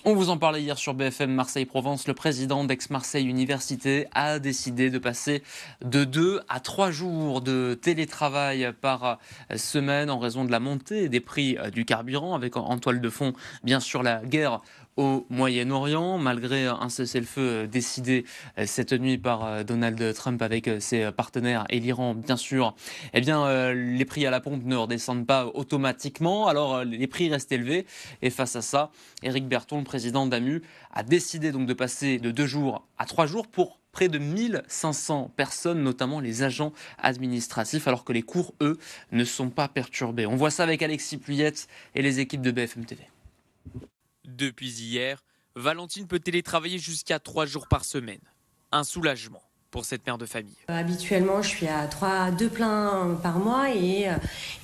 On vous en parlait hier sur BFM Marseille-Provence. Le président d'Aix-Marseille Université a décidé de passer de 2 à 3 jours de télétravail par semaine en raison de la montée des prix du carburant, avec en toile de fond, bien sûr, la guerre au Moyen-Orient. Malgré un cessez-le-feu décidé cette nuit par Donald Trump avec ses partenaires et l'Iran, bien sûr, eh bien, les prix à la pompe ne redescendent pas automatiquement. Alors, les prix restent élevés. Et face à ça, Éric Berton, le président d'AMU, a décidé donc de passer de 2 jours à 3 jours pour près de 1500 personnes, notamment les agents administratifs, alors que les cours, eux, ne sont pas perturbés. On voit ça avec Alexis Puyette et les équipes de BFM TV. Depuis hier, Valentine peut télétravailler jusqu'à 3 jours par semaine. Un soulagement pour cette mère de famille. Habituellement, je suis à 2 pleins par mois et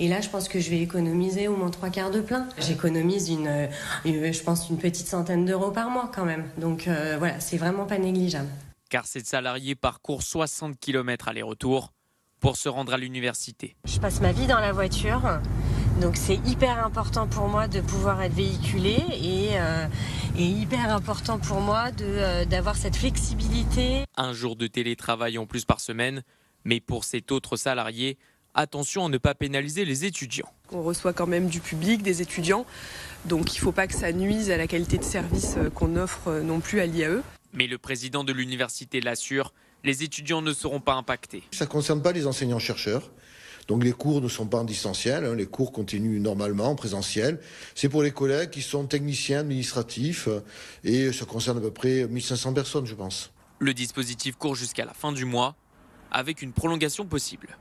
là, je pense que je vais économiser au moins 3 quarts de plein. J'économise je pense une petite centaine d'euros par mois quand même. Donc voilà, c'est vraiment pas négligeable. Car cette salariée parcourt 60 km aller-retour pour se rendre à l'université. Je passe ma vie dans la voiture, donc c'est hyper important pour moi de pouvoir être véhiculée et hyper important pour moi d'avoir cette flexibilité. Un jour de télétravail en plus par semaine, mais pour cet autre salarié, attention à ne pas pénaliser les étudiants. On reçoit quand même du public, des étudiants, donc il ne faut pas que ça nuise à la qualité de service qu'on offre non plus à l'IAE. Mais le président de l'université l'assure, les étudiants ne seront pas impactés. Ça ne concerne pas les enseignants-chercheurs. Donc les cours ne sont pas en distanciel, les cours continuent normalement en présentiel. C'est pour les collègues qui sont techniciens administratifs et ça concerne à peu près 1500 personnes, je pense. Le dispositif court jusqu'à la fin du mois, avec une prolongation possible.